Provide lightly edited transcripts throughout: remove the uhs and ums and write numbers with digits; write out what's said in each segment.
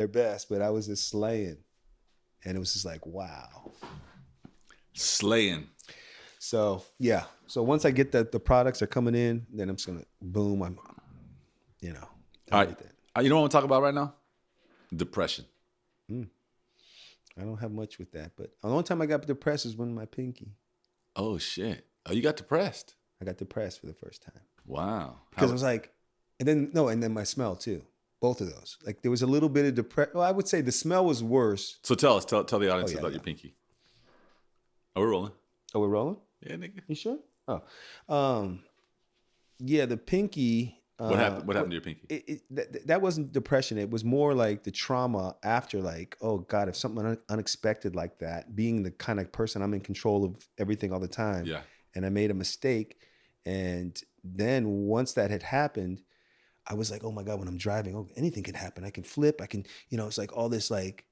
their best, but I was just slaying. And it was just like, wow. Slaying. So yeah. So once I get the products are coming in, then I'm just gonna boom. I'm All done right. with it. You know what I'm talking about right now? Depression. I don't have much with that, but the only time I got depressed is when my pinky. Oh shit. Oh, you got depressed. I got depressed for the first time Wow. because I was like, and then my smell too. Both of those. Like there was a little bit of depression. Well, I would say the smell was worse. So tell the audience Oh, yeah, about yeah. your pinky. Oh, we're rolling. Oh, we're rolling? Yeah, nigga. You sure? Oh, yeah. The pinky. What happened? What happened to your pinky? That wasn't depression. It was more like the trauma after, like, oh God, if something unexpected like that, being the kind of person I'm in control of everything all the time. Yeah. And I made a mistake. And then once that had happened, I was like, oh my God, when I'm driving, oh, anything can happen. I can flip. I can, it's like all this like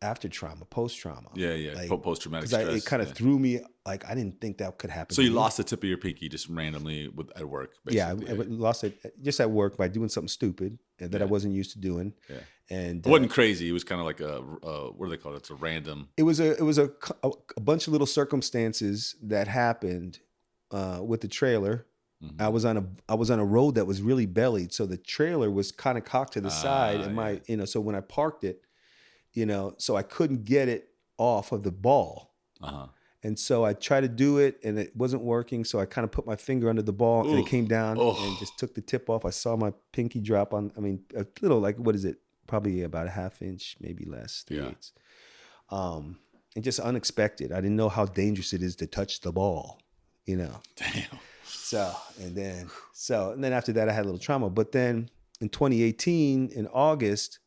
after trauma, post trauma. Yeah, yeah. Like, Post traumatic because stress. it kind of threw me. Like I didn't think that could happen. So to you me. lost the tip of your pinky just randomly at work, basically. Yeah, I lost it just at work by doing something stupid that I wasn't used to doing. Yeah. And it wasn't crazy. It was kind of like what do they call it? It's a random. It was a bunch of little circumstances that happened with the trailer. Mm-hmm. I was on a road that was really bellied, so the trailer was kind of cocked to the side, and so when I parked it, so I couldn't get it off of the ball. Uh-huh. And so I tried to do it and it wasn't working. So I kind of put my finger under the ball and it came down and just took the tip off. I saw my pinky drop a little, like, what is it? Probably about a half inch, maybe less, 3/8. And just unexpected. I didn't know how dangerous it is to touch the ball, Damn. So, and then after that I had a little trauma. But then in 2018, in August,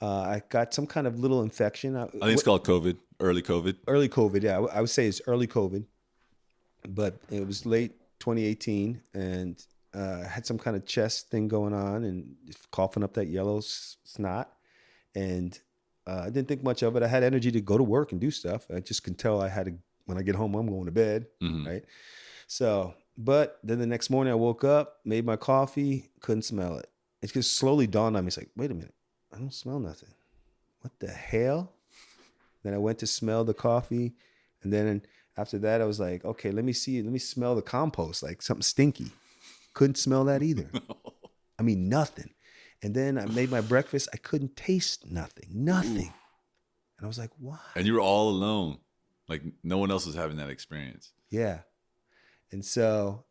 I got some kind of little infection. I think it's called COVID. Early COVID. Early COVID, yeah. I would say it's early COVID, but it was late 2018, and I had some kind of chest thing going on and coughing up that yellow snot, and I didn't think much of it. I had energy to go to work and do stuff. I just could tell when I get home, I'm going to bed, right? So, but then the next morning I woke up, made my coffee, couldn't smell it. It just slowly dawned on me. It's like, wait a minute, I don't smell nothing. What the hell? Then I went to smell the coffee. And then after that, I was like, okay, let me smell the compost, like something stinky. Couldn't smell that either. I mean, nothing. And then I made my breakfast. I couldn't taste nothing. And I was like, why? And you were all alone. Like no one else was having that experience. Yeah. And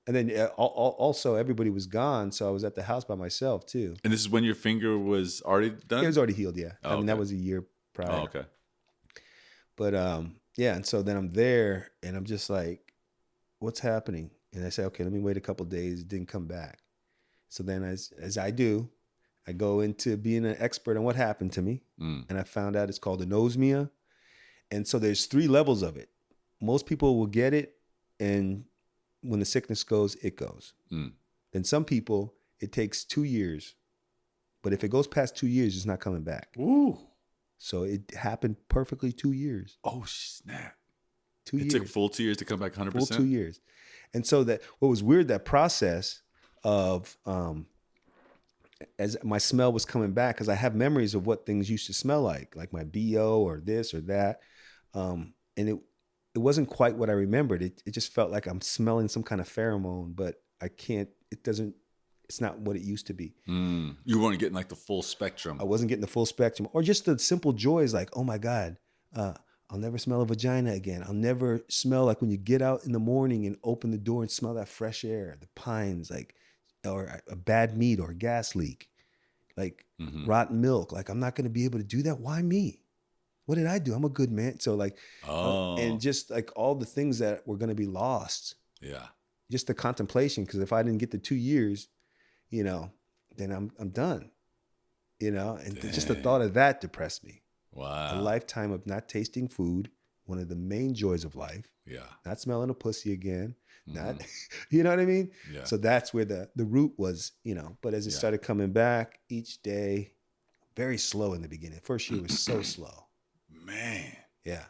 then also everybody was gone. So I was at the house by myself too. And this is when your finger was already done? It was already healed, yeah. Oh, that was a year prior. Oh, okay. But yeah, and so then I'm there and I'm just like, what's happening? And I say, okay, let me wait a couple of days. It didn't come back. So then as I do, I go into being an expert on what happened to me. And I found out it's called anosmia. And so there's 3 levels of it. Most people will get it, and when the sickness goes, it goes. Then some people, it takes 2 years. But if it goes past 2 years, it's not coming back. Ooh. So it happened perfectly 2 years. Oh, snap. 2 years. It took full 2 years to come back 100%? Full 2 years. And so what was weird, that process of as my smell was coming back, because I have memories of what things used to smell like my BO or this or that. And it wasn't quite what I remembered. It just felt like I'm smelling some kind of pheromone, but it's not what it used to be. You weren't getting like the full spectrum. I wasn't getting the full spectrum, or just the simple joys like, oh my God, I'll never smell a vagina again. I'll never smell like when you get out in the morning and open the door and smell that fresh air, the pines, like, or a bad meat or a gas leak, like rotten milk. Like, I'm not going to be able to do that. Why me? What did I do? I'm a good man. So like, and just like all the things that were going to be lost. Yeah. Just the contemplation. Because if I didn't get the 2 years, then I'm done, and just the thought of that depressed me. Wow. A lifetime of not tasting food, one of the main joys of life. Yeah. Not smelling a pussy again. Not, you know what I mean? Yeah. So that's where the root was, but as it started coming back each day, very slow in the beginning. First year was so slow. Man. Yeah.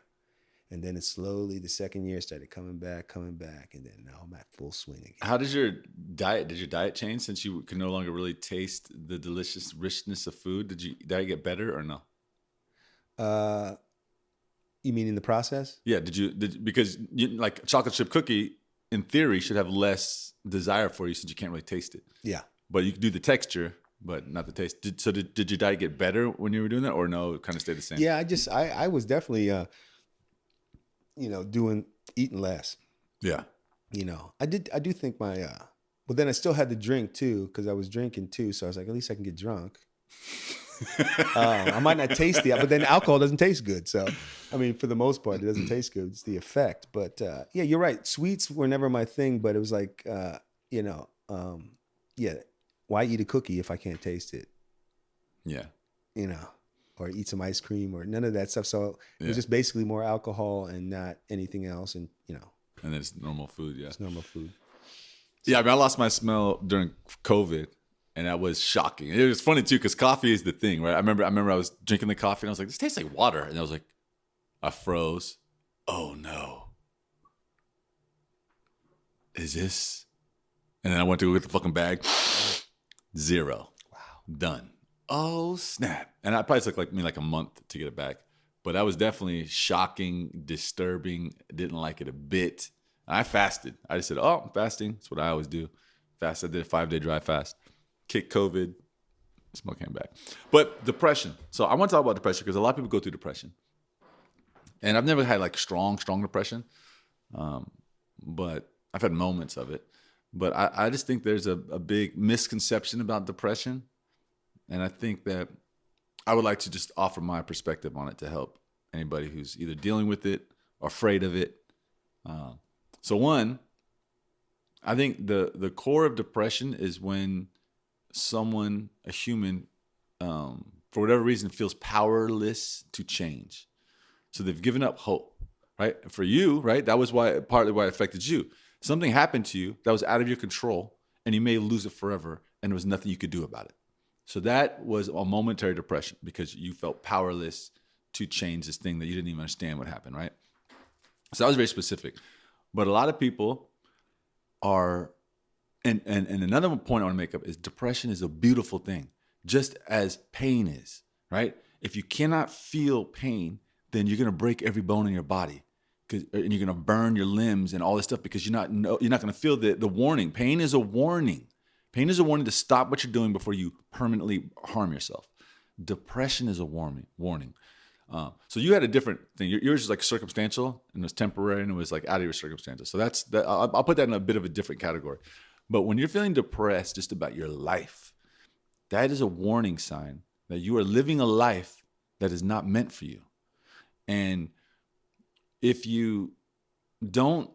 And then it slowly, the second year started coming back. And then now I'm at full swing again. How did your diet change since you can no longer really taste the delicious richness of food? Did your diet get better or no? You mean in the process? Yeah. Because like a chocolate chip cookie in theory should have less desire for you since you can't really taste it. Yeah. But you can do the texture, but not the taste. Did your diet get better when you were doing that or no, it kind of stayed the same? Yeah, I was definitely, eating less. Yeah. I do think but then I still had to drink too, because I was drinking too. So I was like, at least I can get drunk. I might not taste but then alcohol doesn't taste good. So, I mean, for the most part, it doesn't taste good. It's the effect. But yeah, you're right. Sweets were never my thing, but it was like, yeah, why eat a cookie if I can't taste it? Yeah. Or eat some ice cream or none of that stuff. So it was just basically more alcohol and not anything else. And, And then it's normal food. Yeah. it's normal food. Yeah. I mean, I lost my smell during COVID. And that was shocking. It was funny too, because coffee is the thing, right? I remember I was drinking the coffee and I was like, this tastes like water. And I was like, I froze. Oh no. Is this? And then I went to go get the fucking bag. 0. Wow. Done. Oh snap. And I probably took like a month to get it back. But that was definitely shocking, disturbing. Didn't like it a bit. I fasted. I just said, oh, I'm fasting. That's what I always do. Fast. I did a 5-day dry fast. Kicked COVID, smell came back. But depression. So I want to talk about depression because a lot of people go through depression. And I've never had like strong depression. But I've had moments of it. But I just think there's a big misconception about depression. And I think that I would like to just offer my perspective on it to help anybody who's either dealing with it or afraid of it. So one, I think the core of depression is when someone, a human, for whatever reason, feels powerless to change. So they've given up hope, right? For you, right? That was partly why it affected you. Something happened to you that was out of your control, and you may lose it forever, and there was nothing you could do about it. So that was a momentary depression because you felt powerless to change this thing that you didn't even understand what happened, right? So that was very specific. But a lot of people are. And another point I want to make up is depression is a beautiful thing, just as pain is, right? If you cannot feel pain, then you're going to break every bone in your body, and you're going to burn your limbs and all this stuff because you're not going to feel the warning. Pain is a warning. Pain is a warning to stop what you're doing before you permanently harm yourself. Depression is a warning. So you had a different thing. Yours is like circumstantial and it was temporary and it was like out of your circumstances. So that's that. I'll put that in a bit of a different category. But when you're feeling depressed just about your life, that is a warning sign that you are living a life that is not meant for you. And if you don't,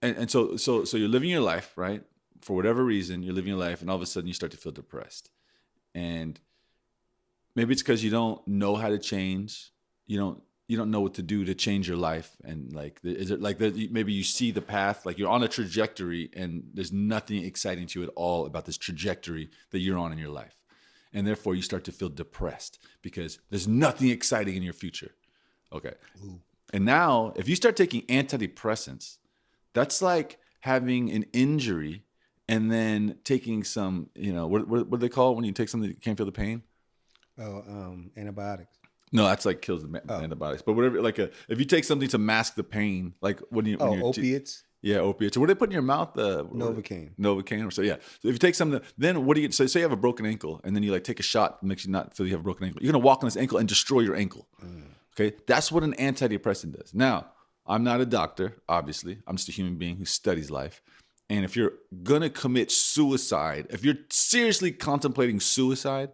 and so you're living your life, right? For whatever reason, you're living your life, and all of a sudden you start to feel depressed. And maybe it's because you don't know how to change. You don't know what to do to change your life. And like, is it like that? Maybe you see the path, like you're on a trajectory and there's nothing exciting to you at all about this trajectory that you're on in your life. And therefore you start to feel depressed because there's nothing exciting in your future. Okay. Ooh. And now if you start taking antidepressants, that's like having an injury and then taking some, what do they call it when you take something that you can't feel the pain? Antibiotics. No, that's like kills the antibiotics. But whatever, if you take something to mask the pain, like when opiates. Opiates. So what do they put in your mouth? Novocaine. Novocaine. So yeah. So if you take something, then what do you? So say you have a broken ankle, and then you take a shot that makes you not feel you have a broken ankle. You're gonna walk on this ankle and destroy your ankle. Okay, that's what an antidepressant does. Now, I'm not a doctor, obviously. I'm just a human being who studies life. And if you're gonna commit suicide, if you're seriously contemplating suicide,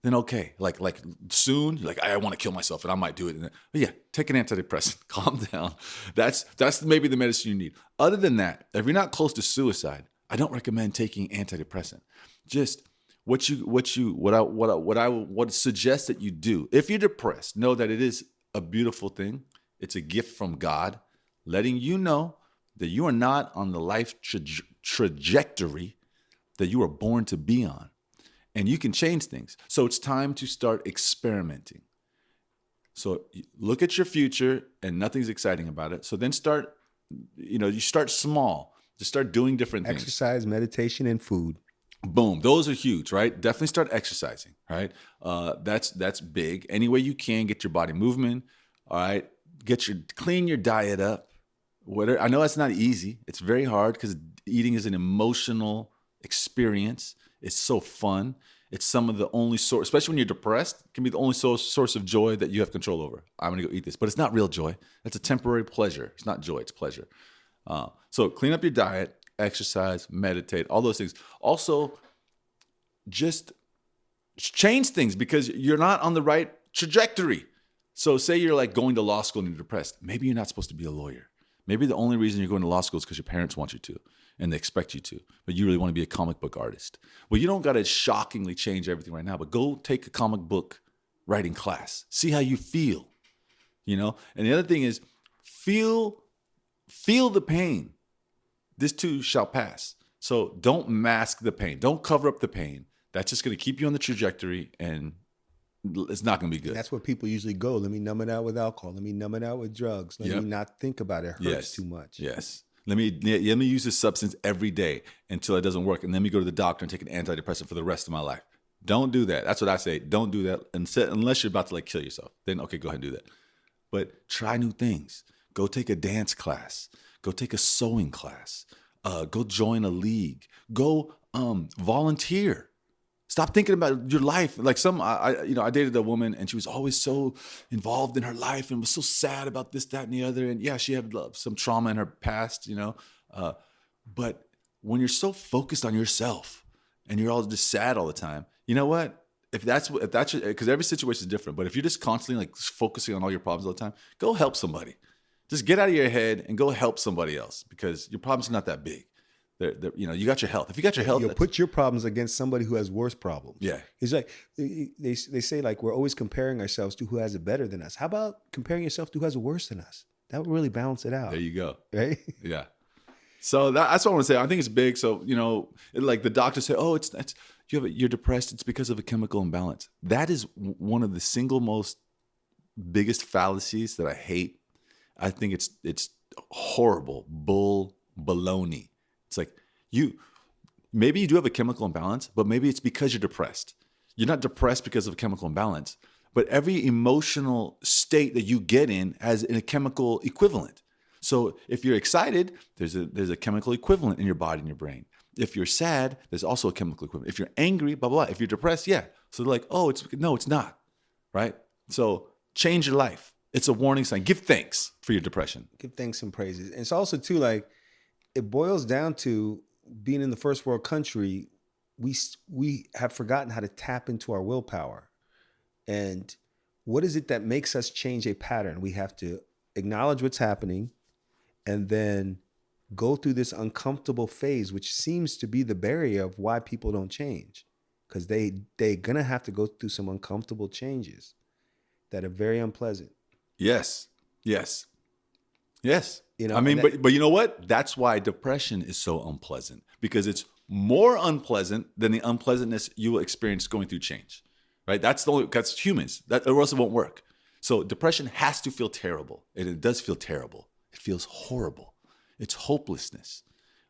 then okay, like soon, you're like, I want to kill myself and I might do it. But yeah, take an antidepressant, calm down. That's maybe the medicine you need. Other than that, if you're not close to suicide, I don't recommend taking antidepressant. Just what I would suggest that you do. If you're depressed, know that it is a beautiful thing. It's a gift from God, letting you know that you are not on the life trajectory that you were born to be on. And you can change things. So it's time to start experimenting. So look at your future and nothing's exciting about it. So then you start small. Just start doing different things. Exercise, meditation, and food. Boom. Those are huge, right? Definitely start exercising, right? That's big. Any way you can, get your body movement. All right. Clean your diet up. Whatever. I know that's not easy. It's very hard because eating is an emotional experience. It's so fun. It's some of the only source, especially when you're depressed, it can be the only source of joy that you have control over. I'm going to go eat this, but it's not real joy. That's a temporary pleasure. It's not joy, it's pleasure. So clean up your diet, exercise, meditate, all those things. Also, just change things because you're not on the right trajectory. So say you're like going to law school and you're depressed. Maybe you're not supposed to be a lawyer. Maybe the only reason you're going to law school is because your parents want you to and they expect you to, but you really want to be a comic book artist. Well, you don't got to shockingly change everything right now, but go take a comic book writing class. See how you feel, And the other thing is feel the pain. This too shall pass. So don't mask the pain. Don't cover up the pain. That's just going to keep you on the trajectory and it's not going to be good. And that's where people usually go. Let me numb it out with alcohol. Let me numb it out with drugs. Let me not think about it. It hurts too much. Yes. Let me use this substance every day until it doesn't work. And then we go to the doctor and take an antidepressant for the rest of my life. Don't do that. That's what I say. Don't do that unless you're about to kill yourself. Then, okay, go ahead and do that. But try new things. Go take a dance class. Go take a sewing class. Go join a league. Go volunteer. Stop thinking about your life. Like I dated a woman and she was always so involved in her life and was so sad about this, that, and the other. And yeah, she had some trauma in her past, but when you're so focused on yourself and you're all just sad all the time, you know what? If that's because every situation is different, but if you're just constantly focusing on all your problems all the time, go help somebody. Just get out of your head and go help somebody else because your problem's not that big. You got your health. If you got your health, you'll put your problems against somebody who has worse problems. Yeah. It's like they say we're always comparing ourselves to who has it better than us. How about comparing yourself to who has it worse than us? That would really balance it out. There you go. Right? Yeah. So that's what I want to say. I think it's big. So, like the doctors say, oh, you're depressed. It's because of a chemical imbalance. That is one of the single most biggest fallacies that I hate. I think it's horrible baloney. It's like maybe you do have a chemical imbalance, but maybe it's because you're depressed. You're not depressed because of a chemical imbalance, but every emotional state that you get in has a chemical equivalent. So if you're excited, there's a chemical equivalent in your body and your brain. If you're sad, there's also a chemical equivalent. If you're angry, blah, blah, blah. If you're depressed, yeah. So they're like, oh, it's not, right? So change your life. It's a warning sign. Give thanks for your depression. Give thanks and praises. And it's also too it boils down to being in the first world country. We have forgotten how to tap into our willpower. And what is it that makes us change a pattern? We have to acknowledge what's happening and then go through this uncomfortable phase, which seems to be the barrier of why people don't change. Because they're going to have to go through some uncomfortable changes that are very unpleasant. Yes. But you know what? That's why depression is so unpleasant, because it's more unpleasant than the unpleasantness you will experience going through change, right? That's humans, or else it won't work. So depression has to feel terrible, and it does feel terrible. It feels horrible. It's hopelessness,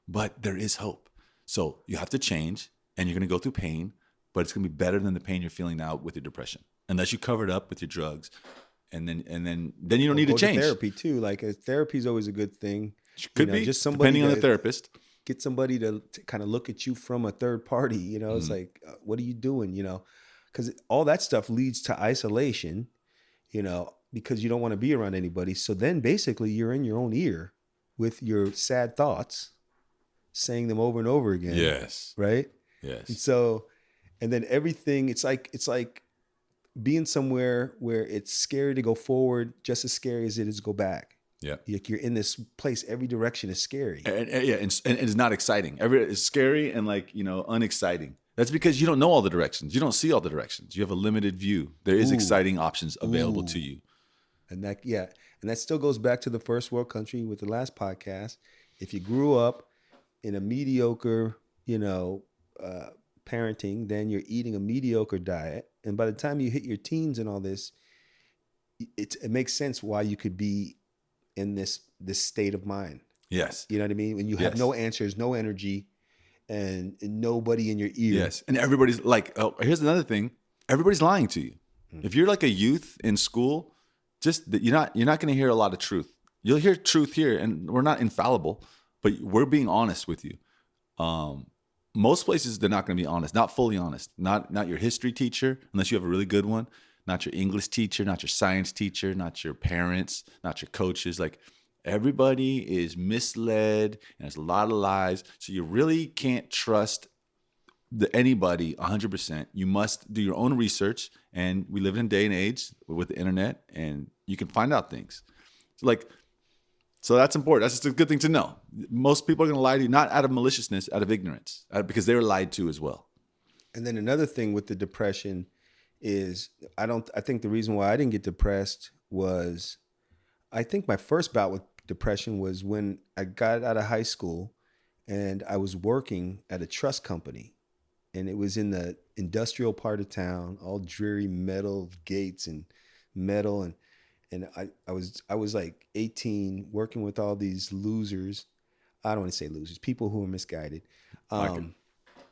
but there is hope. So you have to change, and you're going to go through pain, but it's going to be better than the pain you're feeling now with your depression, unless you cover it up with your drugs. And then you don't need to change. Therapy too. Therapy is always a good thing. Could be just somebody depending on the therapist. Get somebody to kind of look at you from a third party. It's like, what are you doing? Because all that stuff leads to isolation. Because you don't want to be around anybody. So then basically you're in your own ear with your sad thoughts, saying them over and over again. Yes. Right. Yes. And then everything. It's like being somewhere where it's scary to go forward, just as scary as it is to go back. Yeah. You're in this place. Every direction is scary. And it's not exciting. It's scary and unexciting. That's because you don't know all the directions. You don't see all the directions. You have a limited view. There is exciting options available to you. And that still goes back to the first world country with the last podcast. If you grew up in a mediocre, parenting, then you're eating a mediocre diet. And by the time you hit your teens and all this, it makes sense why you could be in this state of mind. Yes. You know what I mean? When you have Yes. no answers, no energy, and nobody in your ear. Yes. And everybody's like, oh, here's another thing. Everybody's lying to you. If you're like a youth in school, just that you're not going to hear a lot of truth. You'll hear truth here, and we're not infallible, but we're being honest with you. Most places they're not going to be honest, not fully honest. Not your history teacher, unless you have a really good one. Not your English teacher, not your science teacher, not your parents, not your coaches. Like everybody is misled, and there's a lot of lies. So you really can't trust anybody 100%. You must do your own research, and we live in a day and age with the internet, and you can find out things. So that's important. That's just a good thing to know. Most people are going to lie to you, not out of maliciousness, out of ignorance, because they were lied to as well. And then another thing with the depression is I think the reason why I didn't get depressed was, I think my first bout with depression was when I got out of high school and I was working at a trust company, and it was in the industrial part of town, all dreary metal gates and metal. And I was like 18 working with all these losers. I don't want to say losers, people who are misguided.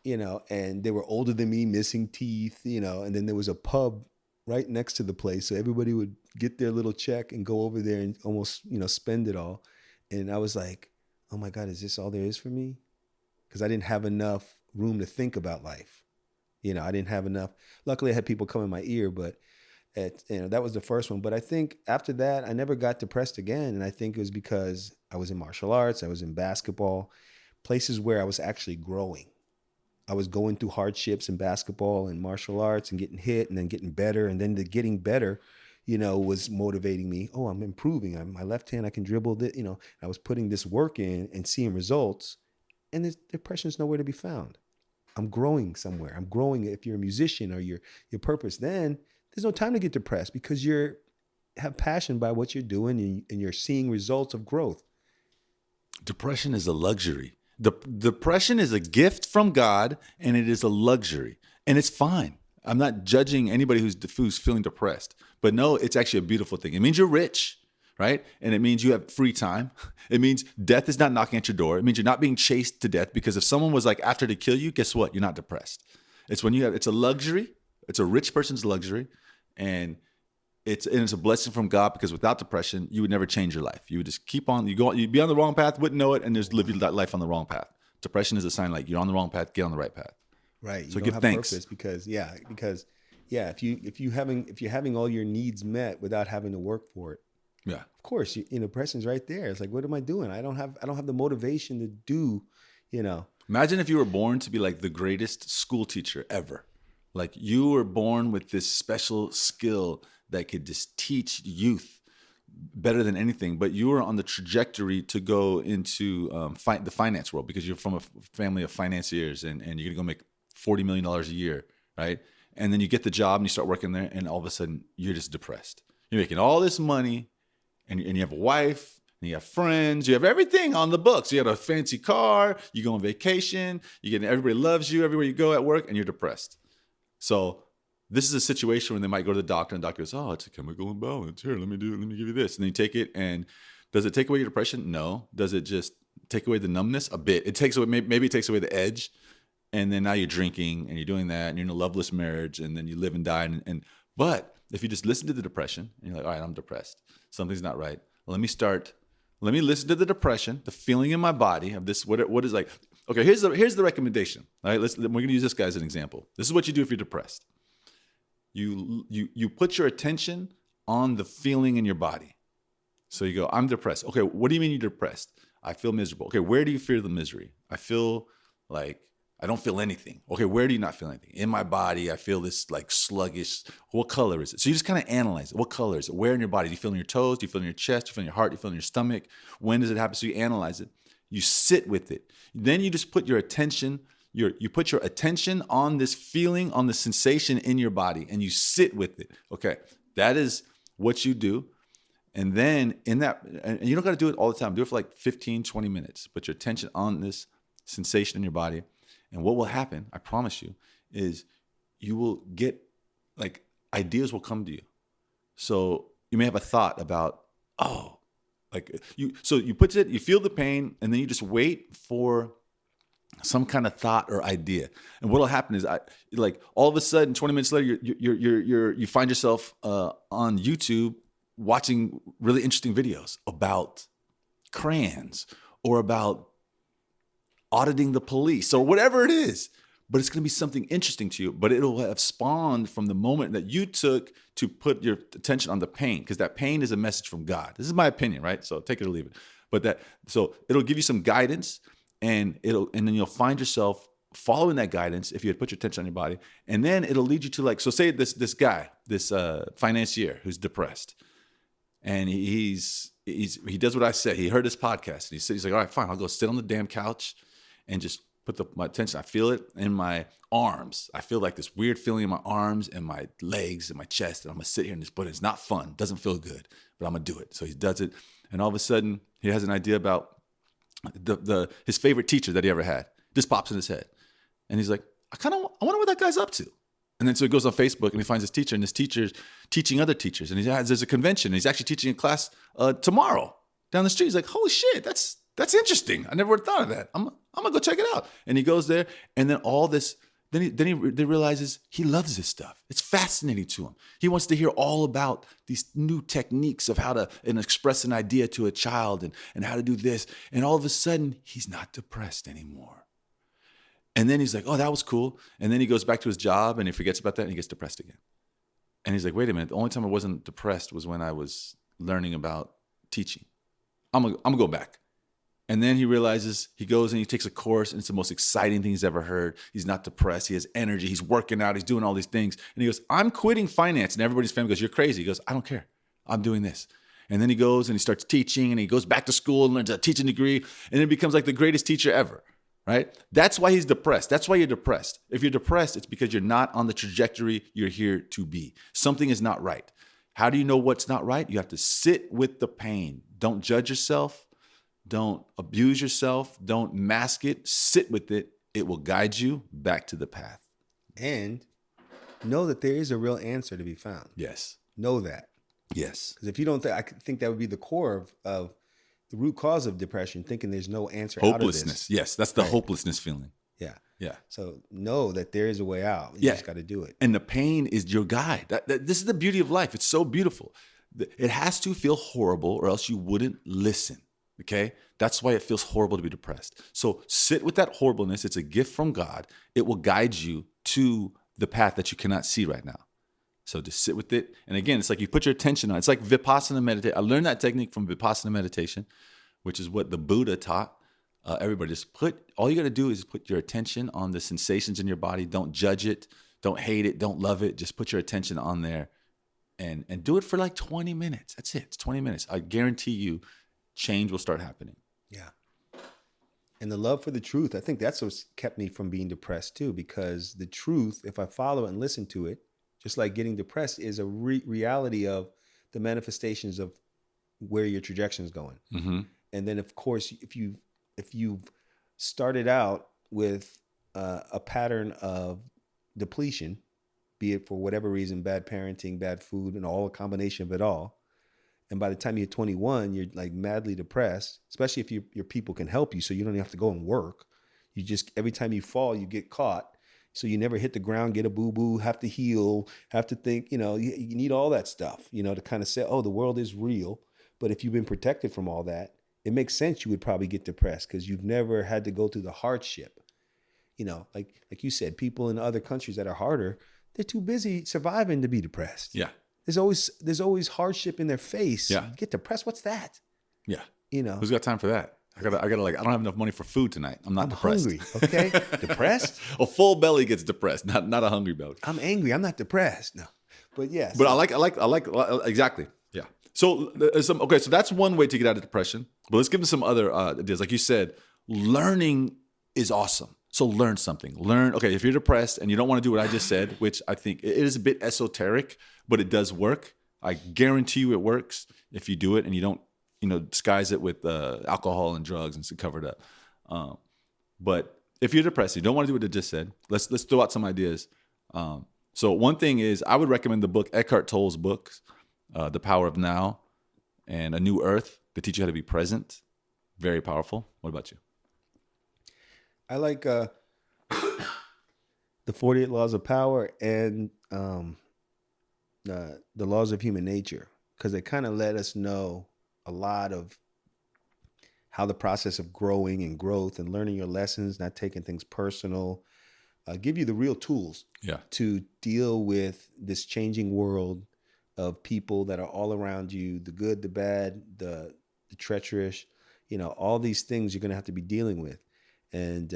You know, and they were older than me, missing teeth, you know, and then there was a pub right next to the place. So everybody would get their little check and go over there and almost, you know, spend it all. And I was like, oh my God, is this all there is for me? Because I didn't have enough room to think about life. You know, I didn't have enough. Luckily, I had people come in my ear, but that was the first one. But I think after that, I never got depressed again. And I think it was because I was in martial arts, I was in basketball, places where I was actually growing. I was going through hardships in basketball and martial arts and getting hit and then getting better. And then the getting better, you know, was motivating me. Oh, I'm improving. My left hand, I can dribble. You know, I was putting this work in and seeing results. And this depression is nowhere to be found. I'm growing somewhere. I'm growing. If you're a musician or your purpose, then there's no time to get depressed because you have passion by what you're doing and you're seeing results of growth. Depression is a luxury. Depression is a gift from God, and it is a luxury, and it's fine. I'm not judging anybody who's feeling depressed, but no, it's actually a beautiful thing. It means you're rich, right? And it means you have free time. It means death is not knocking at your door. It means you're not being chased to death, because if someone was like after to kill you, guess what? You're not depressed. It's when it's a luxury. It's a rich person's luxury, and it's a blessing from God, because without depression, you would never change your life. You would just keep on. You'd be on the wrong path, wouldn't know it, and just live your life on the wrong path. Depression is a sign like you're on the wrong path. Get on the right path. Right. So you give don't have thanks. Purpose because if you're having all your needs met without having to work for it, yeah, of course, depression's right there. It's like, what am I doing? I don't have the motivation to do. You know. Imagine if you were born to be like the greatest school teacher ever. Like you were born with this special skill that could just teach youth better than anything, but you were on the trajectory to go into the finance world because you're from a family of financiers and you're gonna go make $40 million a year, right? And then you get the job and you start working there, and all of a sudden you're just depressed. You're making all this money, and you have a wife, and you have friends, you have everything on the books. You have a fancy car, you go on vacation, everybody loves you everywhere you go at work, and you're depressed. So this is a situation where they might go to the doctor, and the doctor goes, oh, it's a chemical imbalance. Here, let me give you this. And then you take it, and does it take away your depression? No. Does it just take away the numbness? A bit. It takes away, maybe it takes away the edge. And then now you're drinking, and you're doing that, and you're in a loveless marriage, and then you live and die. But if you just listen to the depression, and you're like, all right, I'm depressed. Something's not right. Let me listen to the depression, the feeling in my body of this, what is like. Okay, here's the recommendation. All right, we're going to use this guy as an example. This is what you do if you're depressed. You put your attention on the feeling in your body. So you go, I'm depressed. Okay, what do you mean you're depressed? I feel miserable. Okay, where do you feel the misery? I feel like I don't feel anything. Okay, where do you not feel anything? In my body, I feel this like sluggish. What color is it? So you just kind of analyze it. What color is it? Where in your body? Do you feel in your toes? Do you feel in your chest? Do you feel in your heart? Do you feel in your stomach? When does it happen? So you analyze it. You sit with it. Then you just put your attention, you put your attention on this feeling, on the sensation in your body, and you sit with it. Okay, that is what you do. And then and you don't got to do it all the time. Do it for like 15, 20 minutes. Put your attention on this sensation in your body. And what will happen, I promise you, is you will get, like, ideas will come to you. So you may have a thought about, oh, like you feel the pain, and then you just wait for some kind of thought or idea. And what'll happen is, like all of a sudden, 20 minutes later, you find yourself on YouTube watching really interesting videos about crayons or about auditing the police or whatever it is. But it's going to be something interesting to you. But it'll have spawned from the moment that you took to put your attention on the pain, because that pain is a message from God. This is my opinion, right? So take it or leave it. But so it'll give you some guidance, and then you'll find yourself following that guidance if you had put your attention on your body. And then it'll lead you to, like, so say this guy, this financier who's depressed, and he does what I said. He heard this podcast, and he's like, all right, fine, I'll go sit on the damn couch and just put my attention. I feel it in my arms. I feel like this weird feeling in my arms and my legs and my chest. And I'm going to sit here and just put it. It's not fun. Doesn't feel good, but I'm going to do it. So he does it. And all of a sudden he has an idea about his favorite teacher that he ever had. Just pops in his head. And he's like, I wonder what that guy's up to. And then so he goes on Facebook and he finds his teacher, and his teacher's teaching other teachers. And there's a convention. And he's actually teaching a class tomorrow down the street. He's like, holy shit, that's interesting. I never would have thought of that. I'm gonna go check it out. And he goes there, and then all this, then he realizes he loves this stuff. It's fascinating to him. He wants to hear all about these new techniques of how to express an idea to a child and how to do this. And all of a sudden, he's not depressed anymore. And then he's like, oh, that was cool. And then he goes back to his job and he forgets about that and he gets depressed again. And he's like, wait a minute, the only time I wasn't depressed was when I was learning about teaching. I'm gonna go back. And then he realizes, he goes and he takes a course, and it's the most exciting thing he's ever heard. He's not depressed. He has energy. He's working out. He's doing all these things. And he goes, I'm quitting finance. And everybody's family goes, you're crazy. He goes, I don't care. I'm doing this. And then he goes and he starts teaching, and he goes back to school and learns a teaching degree, and it becomes like the greatest teacher ever, right? That's why he's depressed. That's why you're depressed. If you're depressed, it's because you're not on the trajectory you're here to be. Something is not right. How do you know what's not right? You have to sit with the pain. Don't judge yourself. Don't abuse yourself. Don't mask it. Sit with it. It will guide you back to the path. And know that there is a real answer to be found. Yes. Know that. Yes. Because if you don't I think that would be the core of the root cause of depression, thinking there's no answer hopelessness. out of this. Yes, that's the hopelessness feeling. Yeah. Yeah. So know that there is a way out. You just got to do it. And the pain is your guide. This is the beauty of life. It's so beautiful. It has to feel horrible, or else you wouldn't listen. Okay? That's why it feels horrible to be depressed. So sit with that horribleness. It's a gift from God. It will guide you to the path that you cannot see right now. So just sit with it. And again, it's like you put your attention on it. It's like Vipassana meditation. I learned that technique from Vipassana meditation, which is what the Buddha taught everybody. Just all you got to do is put your attention on the sensations in your body. Don't judge it. Don't hate it. Don't love it. Just put your attention on there and do it for like 20 minutes. That's it. It's 20 minutes. I guarantee you change will start happening. Yeah. And the love for the truth, I think that's what's kept me from being depressed too, because the truth, if I follow it and listen to it, just like getting depressed, is a reality of the manifestations of where your trajectory is going. Mm-hmm. And then, of course, if you've started out with a pattern of depletion, be it for whatever reason, bad parenting, bad food, and all a combination of it all, and by the time you're 21, you're like madly depressed, especially if your people can help you, so you don't even have to go and work. You just, every time you fall, you get caught. So you never hit the ground, get a boo-boo, have to heal, have to think, you need all that stuff, to kind of say, oh, the world is real. But if you've been protected from all that, it makes sense you would probably get depressed because you've never had to go through the hardship. Like you said, people in other countries that are harder, they're too busy surviving to be depressed. Yeah. There's always hardship in their face. Yeah. Get depressed. What's that? Yeah. Who's got time for that? I don't have enough money for food tonight. I'm depressed. Hungry. Okay. Depressed? A full belly gets depressed, not a hungry belly. I'm angry. I'm not depressed. No. But yes. But I like exactly. Yeah. So so that's one way to get out of depression. But let's give them some other ideas. Like you said, learning is awesome. So learn something. Okay, if you're depressed and you don't want to do what I just said, which I think it is a bit esoteric, but it does work. I guarantee you it works if you do it and you don't, disguise it with alcohol and drugs and cover it up. But if you're depressed, you don't want to do what I just said, let's throw out some ideas. So one thing is I would recommend the book, Eckhart Tolle's books, The Power of Now, and A New Earth. They teach you how to be present. Very powerful. What about you? I like the 48 Laws of Power and the Laws of Human Nature, because they kind of let us know a lot of how the process of growing and growth and learning your lessons, not taking things personal, give you the real tools Yeah. to deal with this changing world of people that are all around you, the good, the bad, the treacherous, all these things you're going to have to be dealing with. And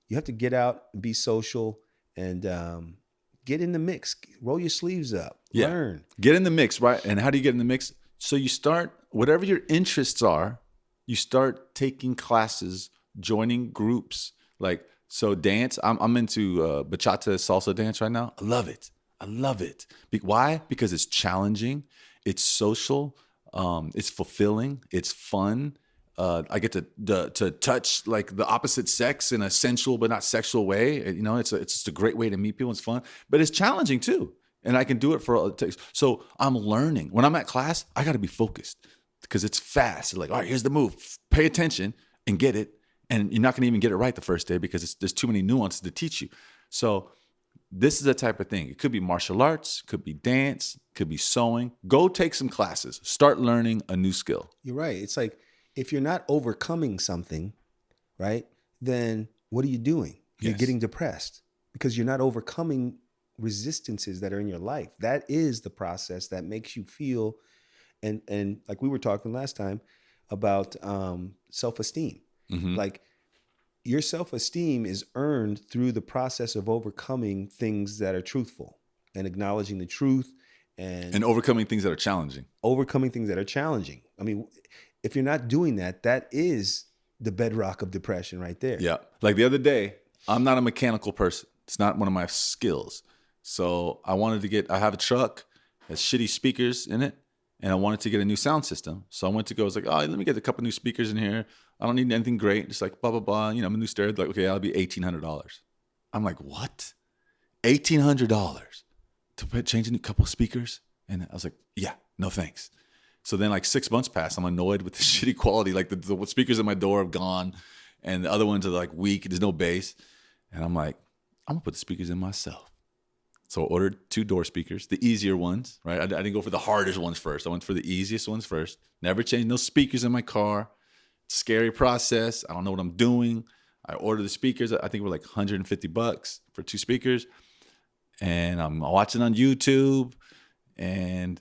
you have to get out and be social and get in the mix, roll your sleeves up, Yeah. learn. Get in the mix, right? And how do you get in the mix? So you start, whatever your interests are, you start taking classes, joining groups. Like, so dance, I'm into bachata salsa dance right now. I love it. Why? Because it's challenging, it's social, it's fulfilling, it's fun. I get to touch like the opposite sex in a sensual but not sexual way. It's just a great way to meet people. It's fun, but it's challenging too. And I can do it for so I'm learning. When I'm at class, I got to be focused because it's fast. Like, all right, here's the move. Pay attention and get it. And you're not going to even get it right the first day because there's too many nuances to teach you. So this is the type of thing. It could be martial arts, could be dance, could be sewing. Go take some classes. Start learning a new skill. You're right. It's like, if you're not overcoming something, right, then what are you doing? You're Yes. getting depressed because you're not overcoming resistances that are in your life. That is the process that makes you feel, and like we were talking last time about self-esteem. Mm-hmm. Like, your self-esteem is earned through the process of overcoming things that are truthful and acknowledging the truth and overcoming things that are challenging. overcoming things that are challenging. I mean, if you're not doing that, that is the bedrock of depression right there. Yeah. Like the other day, I'm not a mechanical person. It's not one of my skills. So I have a truck, has shitty speakers in it, and I wanted to get a new sound system. So I went to go, I was like, oh, let me get a couple new speakers in here. I don't need anything great. Just like blah, blah, blah. I'm a new stereo. Like, okay, that'll be $1,800. I'm like, what? $1,800 to change a couple of speakers? And I was like, yeah, no thanks. So then like 6 months passed. I'm annoyed with the shitty quality. Like the speakers at my door have gone and the other ones are like weak. There's no bass. And I'm like, I'm gonna put the speakers in myself. So I ordered 2 door speakers, the easier ones, right? I didn't go for the hardest ones first. I went for the easiest ones first. Never changed no speakers in my car. Scary process. I don't know what I'm doing. I ordered the speakers. I think it were like $150 for 2 speakers. And I'm watching on YouTube and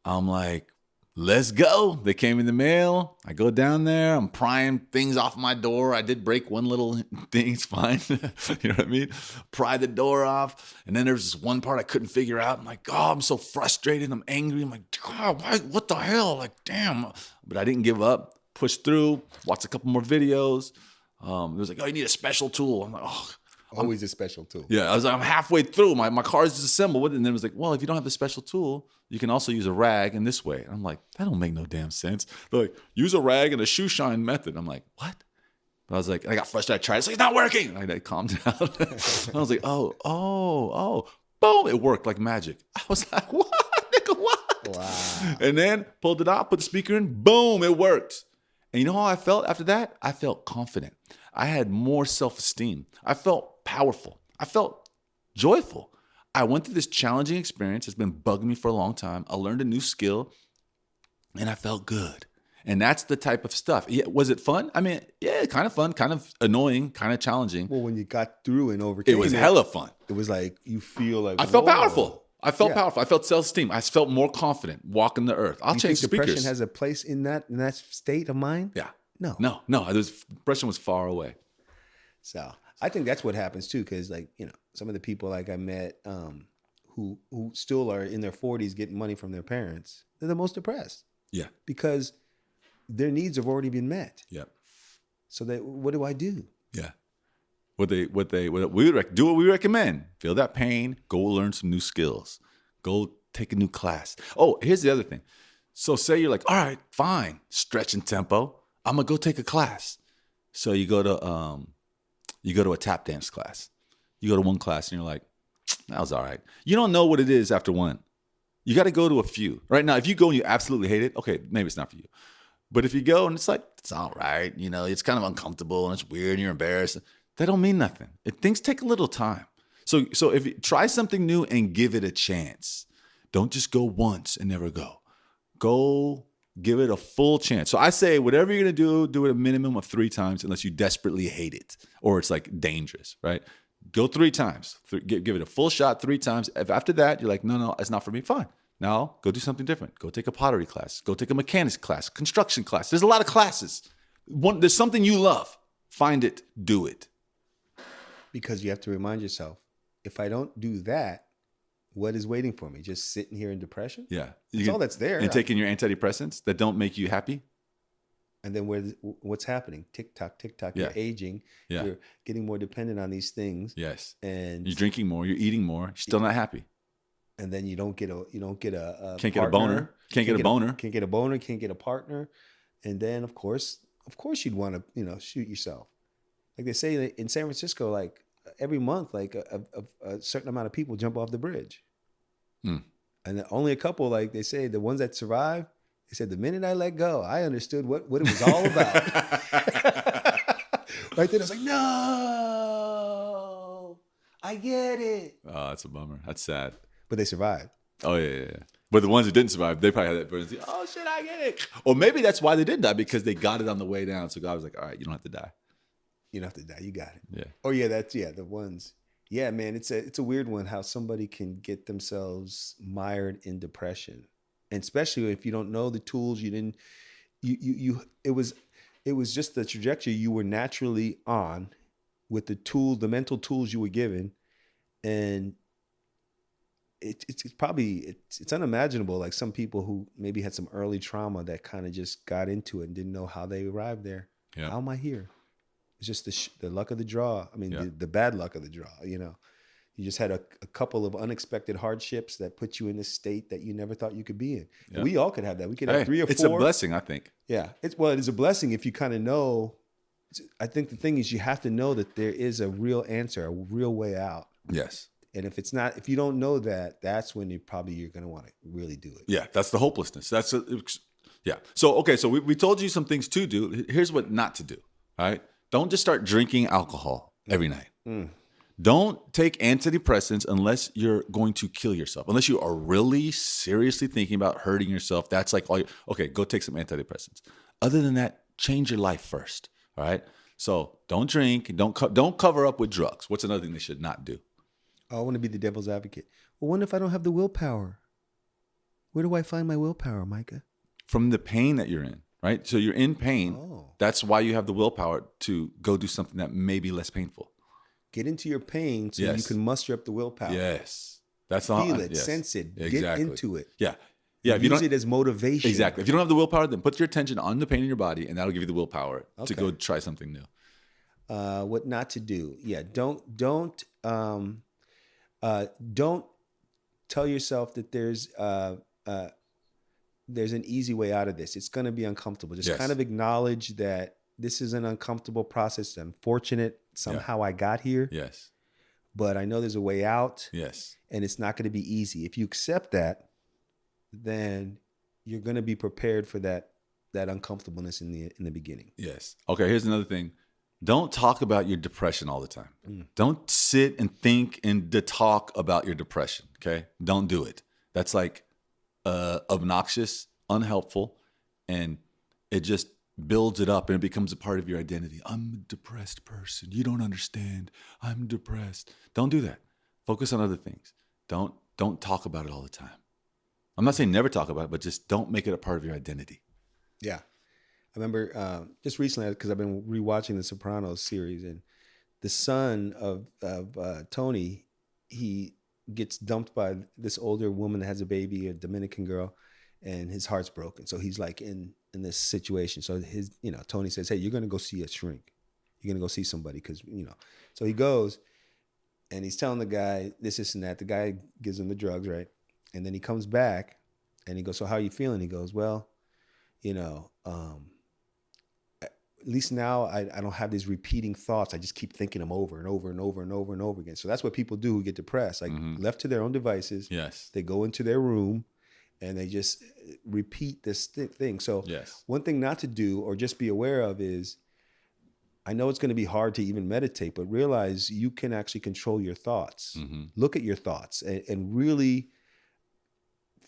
I'm like, let's go. They came in the mail. I go down there. I'm prying things off my door. I did break one little thing. It's fine. You know what I mean? Pry the door off. And then there's this one part I couldn't figure out. I'm like, oh, I'm so frustrated. I'm angry. I'm like, God, what the hell? Like, damn. But I didn't give up. Pushed through. Watched a couple more videos. It was like, oh, you need a special tool. I'm like, oh. Always a special tool. Yeah, I'm halfway through. My car is disassembled. And then it was like, well, if you don't have the special tool, you can also use a rag in this way. And I'm like, that don't make no damn sense. They're like, use a rag and a shoe shine method. I'm like, what? But I was like, I got frustrated. I tried. It's like, it's not working. I calmed down. I was like, oh. Boom. It worked like magic. I was like, what? Nigga, what? Wow. And then pulled it out, put the speaker in. Boom. It worked. And you know how I felt after that? I felt confident. I had more self-esteem. I felt powerful. I felt joyful. I went through this challenging experience. It's been bugging me for a long time. I learned a new skill and I felt good. And that's the type of stuff. Yeah, was it fun? I mean, yeah, kind of fun, kind of annoying, kind of challenging. Well, when you got through and overcame It was hella fun. it was like you feel like I felt whoa. powerful. I felt powerful. I felt self-esteem. I felt more confident walking the earth. I'll You change think speakers. depression has a place in that state of mind? Yeah. No. No. Depression was far away. So I think that's what happens too, because like, some of the people like I met who still are in their 40s getting money from their parents, they're the most depressed Yeah. because their needs have already been met. Yeah. So what do I do? Yeah. Do what we recommend. Feel that pain. Go learn some new skills. Go take a new class. Oh, here's the other thing. So say you're like, all right, fine, stretching tempo. I'm gonna go take a class. So you go to a tap dance class. You go to one class and you're like, that was all right. You don't know what it is after one. You got to go to a few. Right now, if you go and you absolutely hate it, okay, maybe it's not for you. But if you go and it's like, it's all right, you know, it's kind of uncomfortable and it's weird and you're embarrassed, that don't mean nothing. Things take a little time. So if you try something new and give it a chance, don't just go once and never go. Go give it a full chance. So I say, whatever you're going to do it a minimum of 3 times unless you desperately hate it or it's like dangerous, right? Go 3 times. Give it a full shot 3 times. If after that, you're like, no, it's not for me, fine. Now go do something different. Go take a pottery class. Go take a mechanics class, construction class. There's a lot of classes. There's something you love. Find it, do it. Because you have to remind yourself, if I don't do that, what is waiting for me? Just sitting here in depression? Yeah. That's all that's there. And taking your antidepressants that don't make you happy. And then what's happening? Tick tock, tick tock. Yeah. You're aging. Yeah. You're getting more dependent on these things. Yes. And you're drinking more. You're eating more. You're still not happy. And then you don't get a can't get a boner. Can't get a boner. Can't get a boner. Can't get a partner. And then of course you'd want to shoot yourself. Like they say in San Francisco, like every month, like a certain amount of people jump off the bridge. And only a couple, like they say, the ones that survive, they said, the minute I let go, I understood what it was all about. Right then, I was like, no, I get it. Oh, that's a bummer. That's sad. But they survived. Oh, yeah. But the ones who didn't survive, they probably had that burden. Oh, shit, I get it. Or maybe that's why they didn't die, because they got it on the way down. So God was like, all right, you don't have to die. You don't have to die. You got it. Yeah. Oh, yeah, the ones. Yeah, man, it's a weird one how somebody can get themselves mired in depression. And especially if you don't know the tools, it was just the trajectory you were naturally on with the mental tools you were given. And it's unimaginable. Like some people who maybe had some early trauma that kind of just got into it and didn't know how they arrived there. Yeah. How am I here? It's just the luck of the draw. I mean, the bad luck of the draw, You just had a couple of unexpected hardships that put you in this state that you never thought you could be in. Yeah. We all could have that. We could have 3 or 4. It's a blessing, I think. Yeah. It is a blessing if you kind of know. I think the thing is you have to know that there is a real answer, a real way out. Yes. And if you don't know that, that's when you're going to want to really do it. Yeah. That's the hopelessness. Yeah. So we told you some things to do. Here's what not to do. All right. Don't just start drinking alcohol every night. Don't take antidepressants unless you're going to kill yourself. Unless you are really seriously thinking about hurting yourself. That's like okay, go take some antidepressants. Other than that, change your life first. All right. So don't drink. Don't cover up with drugs. What's another thing they should not do? I want to be the devil's advocate. Well, what if I don't have the willpower? Where do I find my willpower, Micah? From the pain that you're in. Right? So you're in pain. Oh. That's why you have the willpower to go do something that may be less painful. Get into your pain so you can muster up the willpower. Yes. That's Feel it, sense it, exactly. Get into it. Yeah. Yeah. If use it as motivation. Exactly. If you don't have the willpower, then put your attention on the pain in your body, and that'll give you the willpower to go try something new. What not to do. Yeah. Don't tell yourself that there's an easy way out of this. It's going to be uncomfortable. Just kind of acknowledge that this is an uncomfortable process. It's unfortunate. Somehow I got here. Yes. But I know there's a way out. Yes. And it's not going to be easy. If you accept that, then you're going to be prepared for that uncomfortableness in the beginning. Yes. Okay, here's another thing. Don't talk about your depression all the time. Don't sit and think and talk about your depression, okay? Don't do it. That's like obnoxious, unhelpful, and it just builds it up and it becomes a part of your identity. I'm a depressed person. You don't understand. I'm depressed. Don't do that. Focus on other things. Don't talk about it all the time. I'm not saying never talk about it, but just don't make it a part of your identity. Yeah. I remember just recently, because I've been rewatching the Sopranos series, and the son of Tony, he gets dumped by this older woman that has a baby, a Dominican girl, and his heart's broken. So he's like in this situation. So Tony says, hey, you're going to go see a shrink. You're going to go see somebody because, So he goes and he's telling the guy this and that. The guy gives him the drugs, right? And then he comes back and he goes, so how are you feeling? He goes, well, at least now I don't have these repeating thoughts. I just keep thinking them over and over and over and over and over again. So that's what people do who get depressed. Like left to their own devices. Yes. They go into their room and they just repeat this thing. So Yes. one thing not to do or just be aware of is, I know it's going to be hard to even meditate, but realize you can actually control your thoughts. Look at your thoughts and really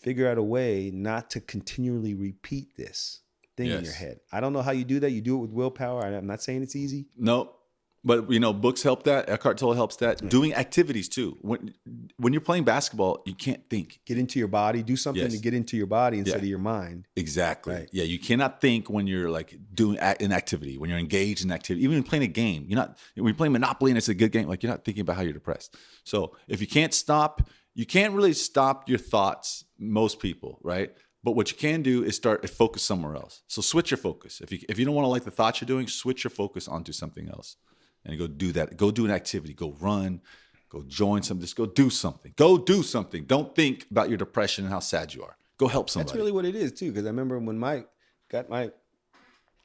figure out a way not to continually repeat this thing in your head. I don't know how you do that. You do it with willpower. I'm not saying it's easy. No, but books help that. Eckhart Tolle helps that. Doing activities too. When you're playing basketball, you can't think. Get into your body. Do something to get into your body instead of your mind. Exactly. Right. Yeah, you cannot think when you're like doing an activity. When you're engaged in activity, even when playing a game, when you're playing Monopoly and it's a good game, like you're not thinking about how you're depressed. So if you can't stop, you can't really stop your thoughts. Most people, right? But what you can do is start to focus somewhere else. So switch your focus. If you don't want to like the thoughts you're doing, switch your focus onto something else. And go do that. Go do an activity. Go run. Go join something. Just go do something. Go do something. Don't think about your depression and how sad you are. Go help somebody. That's really what it is too. Because I remember when Mike got my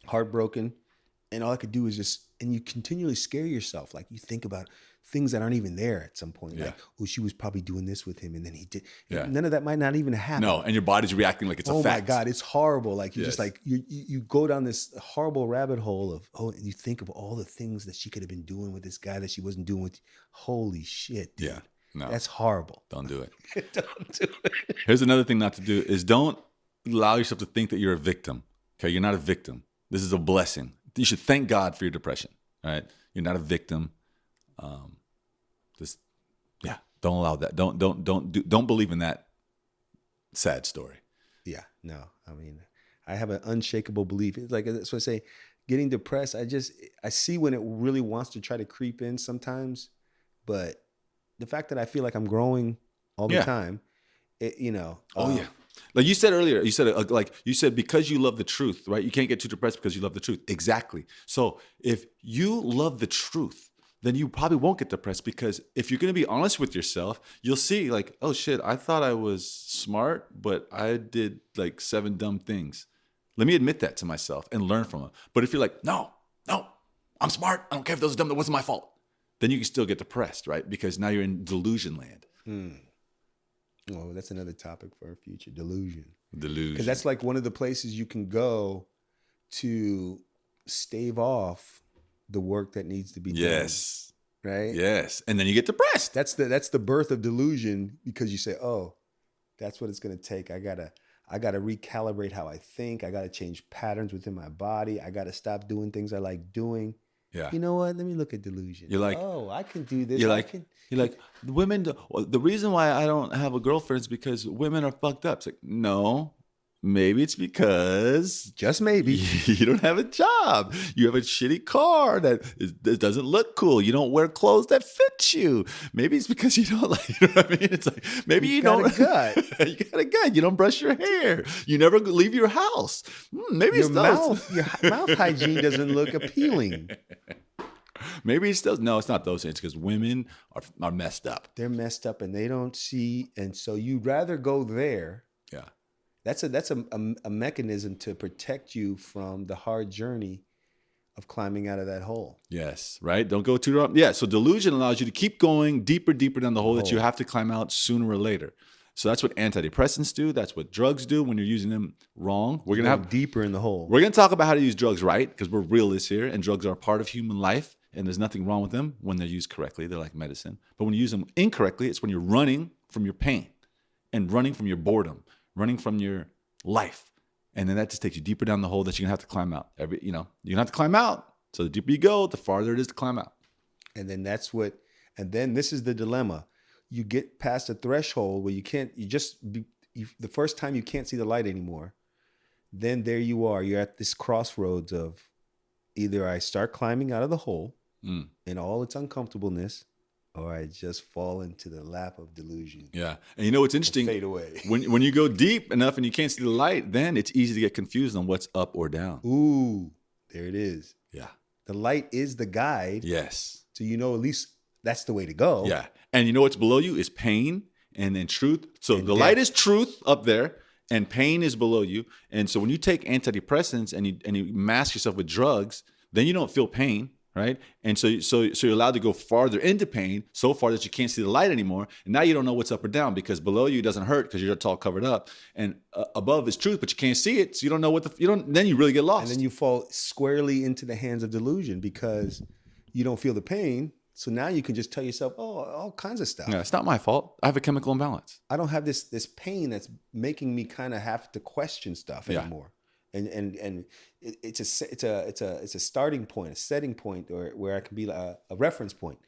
heart broken, and all I could do was and you continually scare yourself. Like you think about things that aren't even there at some point. Yeah. Like, oh, she was probably doing this with him, and then he did. Yeah. None of that might not even happen. No, and your body's reacting like it's a fact. Oh my God, it's horrible. Like you Yes. just like you go down this horrible rabbit hole of and you think of all the things that she could have been doing with this guy that she wasn't doing with. Holy shit, dude. Yeah. No. That's horrible. Don't do it. Don't do it. Here's another thing not to do is don't allow yourself to think that you're a victim. Okay, you're not a victim. This is a blessing. You should thank God for your depression. All right, you're not a victim. Don't allow that. Don't believe in that sad story. Yeah, no. I mean, I have an unshakable belief. It's like, that's what I say, getting depressed, I see when it really wants to try to creep in sometimes, but the fact that I feel like I'm growing all the time, Like you said earlier, you said because you love the truth, right? You can't get too depressed because you love the truth. Exactly. So if you love the truth, then you probably won't get depressed, because if you're going to be honest with yourself, you'll see like, oh shit, I thought I was smart, but I did like 7 dumb things. Let me admit that to myself and learn from it. But if you're like, no, I'm smart. I don't care if those are dumb. That wasn't my fault. Then you can still get depressed, right? Because now you're in delusion land. Oh, that's another topic for our future, delusion. Delusion. Because that's like one of the places you can go to stave off the work that needs to be done. Yes. Right? Yes. And then you get depressed. That's the birth of delusion, because you say, oh, that's what it's going to take. I gotta recalibrate how I think. I gotta change patterns within my body. I gotta stop doing things I like doing. Yeah. You know what? Let me look at delusion. You're like, oh, I can do this. You're like, women, the reason why I don't have a girlfriend is because women are fucked up. It's like, no, maybe it's because just maybe you don't have a job. You have a shitty car that doesn't look cool. You don't wear clothes that fit you. Maybe it's because you don't like, you know what I mean? It's like, maybe you don't. You got a gut. You don't brush your hair. You never leave your house. Maybe your it's those. your mouth hygiene doesn't look appealing. Maybe it's those. No, it's not those things, because women are messed up. They're messed up and they don't see. And so you'd rather go there. Yeah. That's a mechanism to protect you from the hard journey of climbing out of that hole. Yes, right? Don't go too wrong. Yeah, so delusion allows you to keep going deeper down the hole that you have to climb out sooner or later. So that's what antidepressants do. That's what drugs do when you're using them wrong. We're going to have deeper in the hole. We're going to talk about how to use drugs right, because we're realists here, and drugs are a part of human life, and there's nothing wrong with them when they're used correctly. They're like medicine. But when you use them incorrectly, it's when you're running from your pain and running from your boredom, running from your life. And then that just takes you deeper down the hole that you're going to have to climb out. You're going to have to climb out. So the deeper you go, the farther it is to climb out. And then this is the dilemma. You get past a threshold where the first time you can't see the light anymore. Then there you are. You're at this crossroads of either I start climbing out of the hole in all its uncomfortableness, or I just fall into the lap of delusion. Yeah. And you know what's interesting? Fade away. When you go deep enough and you can't see the light, then it's easy to get confused on what's up or down. Ooh, there it is. Yeah. The light is the guide. Yes. So at least that's the way to go. Yeah. And you know what's below you is pain and then truth. So the light is truth up there, and pain is below you. And so when you take antidepressants and you mask yourself with drugs, then you don't feel pain, right? And so you're allowed to go farther into pain, so far that you can't see the light anymore. And now you don't know what's up or down, because below you doesn't hurt because you're all covered up, and above is truth, but you can't see it, so you don't know what then you really get lost. And then you fall squarely into the hands of delusion because you don't feel the pain. So now you can just tell yourself, oh, all kinds of stuff. Yeah, it's not my fault. I have a chemical imbalance. I don't have this pain that's making me kind of have to question stuff anymore. And it's a starting point, a setting point, or where I can be a reference point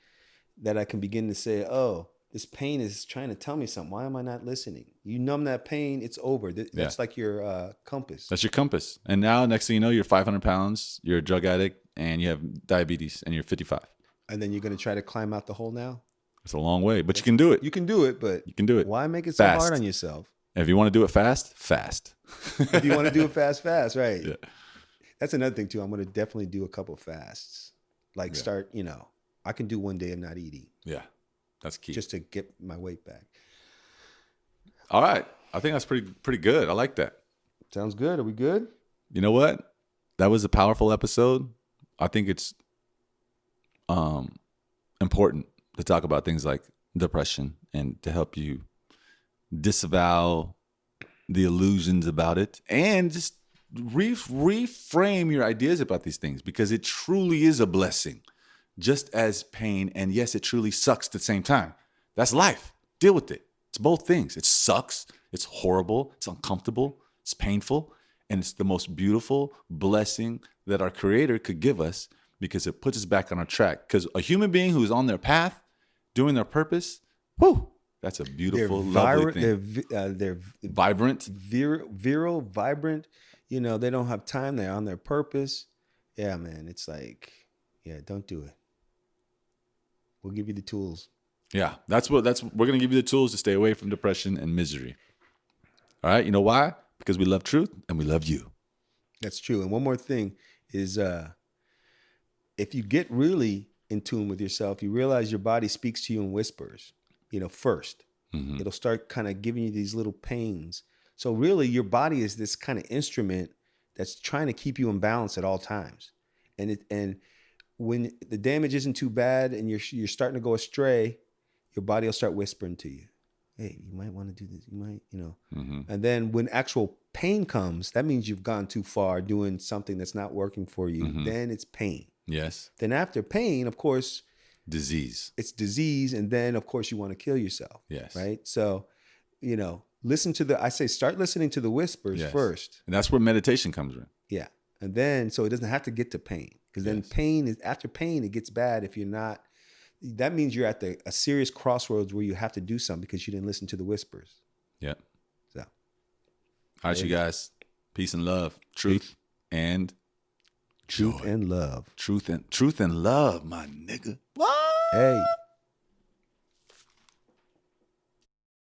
that I can begin to say, oh, this pain is trying to tell me something. Why am I not listening? You numb that pain, it's over. That's like your compass. That's your compass. And now, next thing you know, you're 500 pounds, you're a drug addict, and you have diabetes, and you're 55. And then you're going to try to climb out the hole now? It's a long way, but you can do it. You can do it, but you can do it. Why make it so fast. hard on yourself? And if you want to do it fast, fast. If you want to do it fast, right? Yeah. That's another thing too. I'm going to definitely do a couple fasts. Like start, I can do one day of not eating. Yeah, that's key. Just to get my weight back. All right. I think that's pretty good. I like that. Sounds good. Are we good? You know what? That was a powerful episode. I think it's important to talk about things like depression and to help you disavow the illusions about it and just reframe your ideas about these things, because it truly is a blessing, just as pain. And yes, it truly sucks at the same time. That's life. Deal with it. It's both things. It sucks. It's horrible. It's uncomfortable. It's painful. And it's the most beautiful blessing that our Creator could give us, because it puts us back on our track. Because a human being who's on their path, doing their purpose, whew, that's a beautiful, lovely thing. They're vibrant, virile, vibrant. They don't have time. They're on their purpose. Yeah, man. It's like, don't do it. We'll give you the tools. Yeah, we're gonna give you the tools to stay away from depression and misery. All right, you know why? Because we love truth and we love you. That's true. And one more thing is, if you get really in tune with yourself, you realize your body speaks to you in whispers. First, it'll start kind of giving you these little pains. So really, your body is this kind of instrument that's trying to keep you in balance at all times. And when the damage isn't too bad and you're starting to go astray, your body will start whispering to you, hey, you might want to do this. You might, And then when actual pain comes, that means you've gone too far doing something that's not working for you. Then it's pain. Yes. Then after pain, of course, disease. It's disease. And then, of course, you want to kill yourself. Yes. Right? So, start listening to the whispers first. And that's where meditation comes in. Yeah. And then, so it doesn't have to get to pain. Because then after pain, it gets bad if you're not. That means you're at a serious crossroads where you have to do something because you didn't listen to the whispers. Yeah. So. All right, you guys. Peace and love. Truth and love. Truth and love, my nigga. What? Hey.